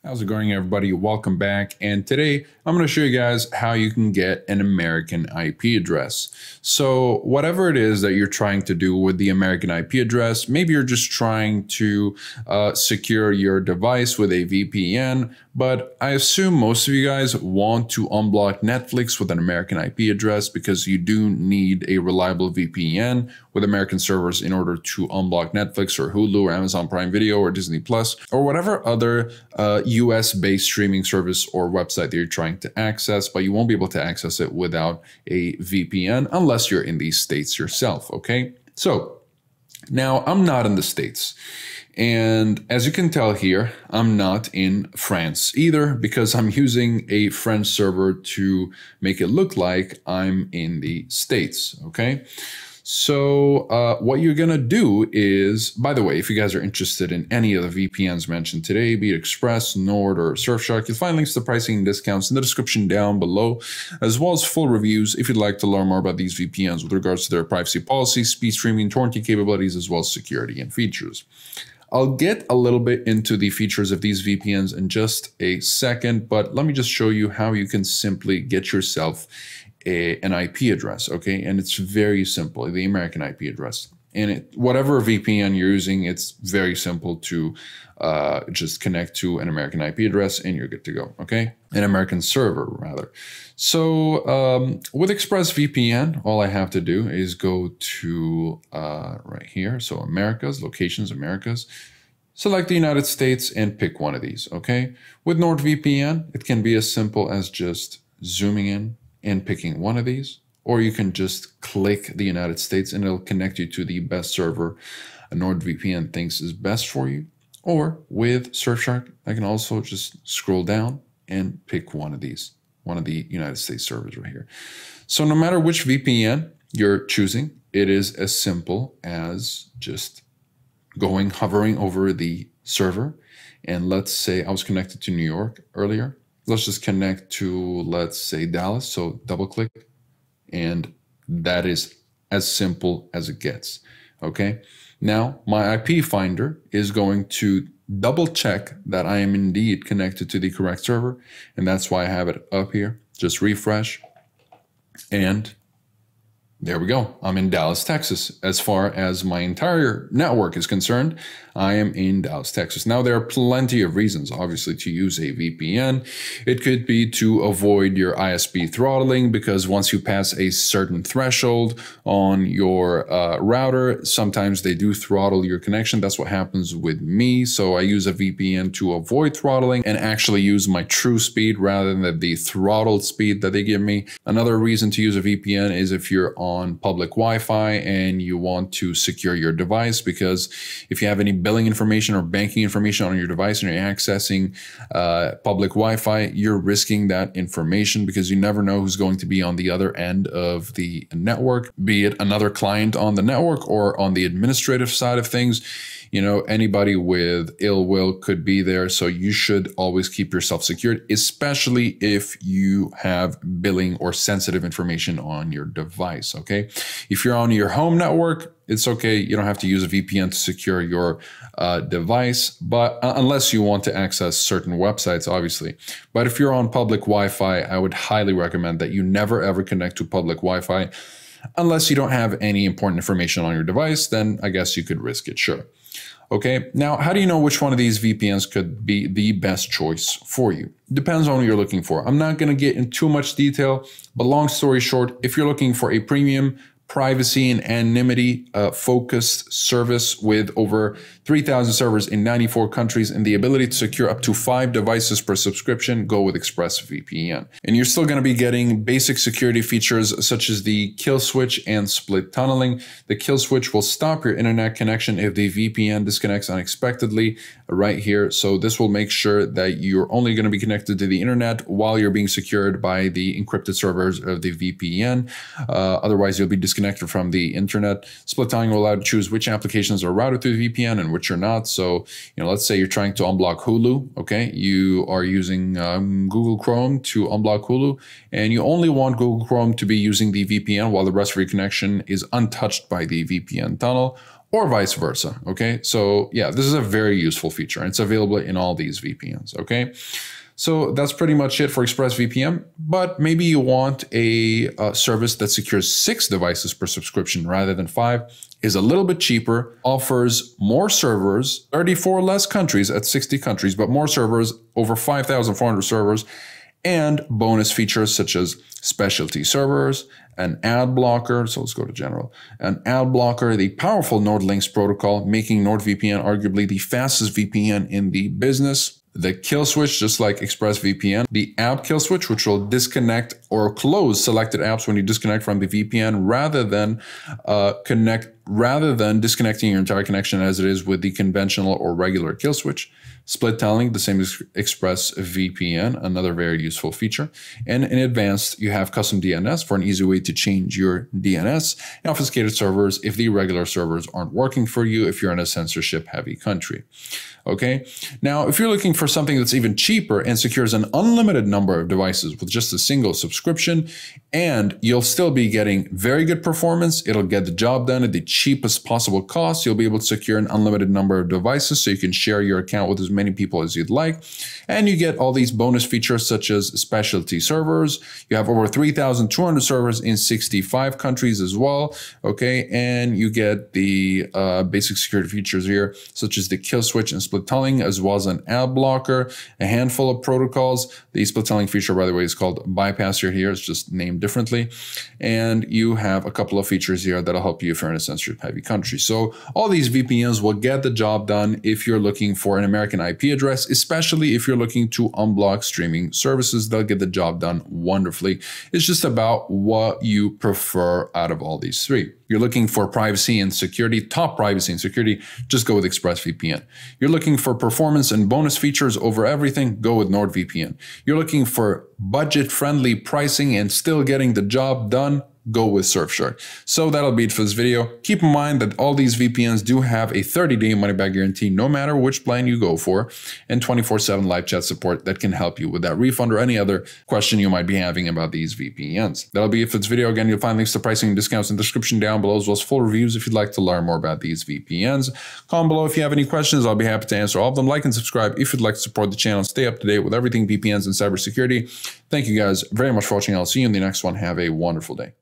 How's it going, everybody? Welcome back. And today I'm going to show you guys how you can get an American IP address. So whatever it is that you're trying to do with the American IP address, maybe you're just trying to secure your device with a VPN, but I assume most of you guys want to unblock Netflix with an American IP address because you do need a reliable VPN with American servers in order to unblock Netflix or Hulu or Amazon Prime Video or Disney Plus or whatever other US-based streaming service or website that you're trying to access, but you won't be able to access it without a VPN unless you're in these states yourself, okay? So now I'm not in the States. And as you can tell here, I'm not in France either because I'm using a French server to make it look like I'm in the States, okay? So what you're going to do is, by the way, if you guys are interested in any of the VPNs mentioned today, be it Express, Nord, or Surfshark, you'll find links to pricing and discounts in the description down below, as well as full reviews if you'd like to learn more about these VPNs with regards to their privacy policies, speed streaming, torrenting capabilities, as well as security and features. I'll get a little bit into the features of these VPNs in just a second, but let me just show you how you can simply get yourself an IP address, okay? And it's very simple, the American IP address. And whatever VPN you're using, it's very simple to just connect to an American IP address and you're good to go, okay? An American server, rather. So with ExpressVPN, all I have to do is go to right here. So Americas, locations, Americas. Select the United States and pick one of these, okay? With NordVPN, it can be as simple as just zooming in and picking one of these, or you can just click the United States and it'll connect you to the best server a NordVPN thinks is best for you. Or with Surfshark, I can also just scroll down and pick one of these, one of the United States servers right here. So no matter which VPN you're choosing, it is as simple as just hovering over the server. And let's say I was connected to New York earlier. Let's just connect to, let's say, Dallas. So double click. And that is as simple as it gets. Okay. Now my IP finder is going to double check that I am indeed connected to the correct server. And that's why I have it up here. Just refresh. And there we go. I'm in Dallas, Texas. As far as my entire network is concerned, I am in Dallas, Texas. Now, there are plenty of reasons, obviously, to use a VPN. It could be to avoid your ISP throttling, because once you pass a certain threshold on your router, sometimes they do throttle your connection. That's what happens with me. So I use a VPN to avoid throttling and actually use my true speed rather than the throttled speed that they give me. Another reason to use a VPN is if you're on public Wi-Fi and you want to secure your device, because if you have any billing information or banking information on your device and you're accessing public Wi-Fi, you're risking that information because you never know who's going to be on the other end of the network, be it another client on the network or on the administrative side of things. You know, anybody with ill will could be there. So you should always keep yourself secured, especially if you have billing or sensitive information on your device, okay? If you're on your home network, it's okay. You don't have to use a VPN to secure your device, but unless you want to access certain websites, obviously. But if you're on public Wi-Fi, I would highly recommend that you never ever connect to public Wi-Fi unless you don't have any important information on your device. Then I guess you could risk it, sure. Okay, now how do you know which one of these VPNs could be the best choice for you? Depends on what you're looking for. I'm not going to get in too much detail, but long story short, if you're looking for a premium, privacy and anonymity focused service with over 3,000 servers in 94 countries and the ability to secure up to 5 devices per subscription, go with ExpressVPN. And you're still going to be getting basic security features such as the kill switch and split tunneling. The kill switch will stop your internet connection if the VPN disconnects unexpectedly right here. So this will make sure that you're only going to be connected to the internet while you're being secured by the encrypted servers of the VPN. Otherwise, you'll be disconnected disconnected from the internet. Split tunneling will allow you to choose which applications are routed through the VPN and which are not. So, let's say you're trying to unblock Hulu. Okay, you are using Google Chrome to unblock Hulu, and you only want Google Chrome to be using the VPN while the rest of your connection is untouched by the VPN tunnel, or vice versa. Okay, so yeah, this is a very useful feature, and it's available in all these VPNs. Okay. So that's pretty much it for ExpressVPN, but maybe you want a service that secures 6 devices per subscription rather than 5, is a little bit cheaper, offers more servers, 34 less countries at 60 countries, but more servers, over 5,400 servers, and bonus features such as specialty servers, an ad blocker, so let's go to general, an ad blocker, the powerful Node Links protocol, making NordVPN arguably the fastest VPN in the business. The kill switch, just like ExpressVPN, the app kill switch, which will disconnect or close selected apps when you disconnect from the VPN rather than disconnecting your entire connection as it is with the conventional or regular kill switch. Split tunneling, the same as ExpressVPN, another very useful feature. And in advanced, you have custom DNS for an easy way to change your DNS, and obfuscated servers if the regular servers aren't working for you if you're in a censorship-heavy country. Okay, now if you're looking for something that's even cheaper and secures an unlimited number of devices with just a single subscription, and you'll still be getting very good performance, it'll get the job done at the cheapest possible cost, you'll be able to secure an unlimited number of devices so you can share your account with as many people as you'd like, and you get all these bonus features such as specialty servers. You have over 3,200 servers in 65 countries as well, okay, and you get the basic security features here such as the kill switch and split tunneling, as well as an ad blocker, a handful of protocols. The split tunneling feature, by the way, is called bypass here. It's just named differently. And you have a couple of features here that'll help you if you're in a censorship-heavy country. So all these VPNs will get the job done if you're looking for an American IP address, especially if you're looking to unblock streaming services. They'll get the job done wonderfully. It's just about what you prefer out of all these three. You're looking for privacy and security, top privacy and security, just go with ExpressVPN. You're looking for performance and bonus features over everything, go with NordVPN. You're looking for budget-friendly pricing and still getting the job done, go with Surfshark. So that'll be it for this video. Keep in mind that all these VPNs do have a 30-day money-back guarantee no matter which plan you go for, and 24/7 live chat support that can help you with that refund or any other question you might be having about these VPNs. That'll be it for this video. Again, you'll find links to pricing and discounts in the description down below, as well as full reviews if you'd like to learn more about these VPNs. Comment below if you have any questions. I'll be happy to answer all of them. Like and subscribe if you'd like to support the channel and stay up to date with everything VPNs and cybersecurity. Thank you guys very much for watching. I'll see you in the next one. Have a wonderful day.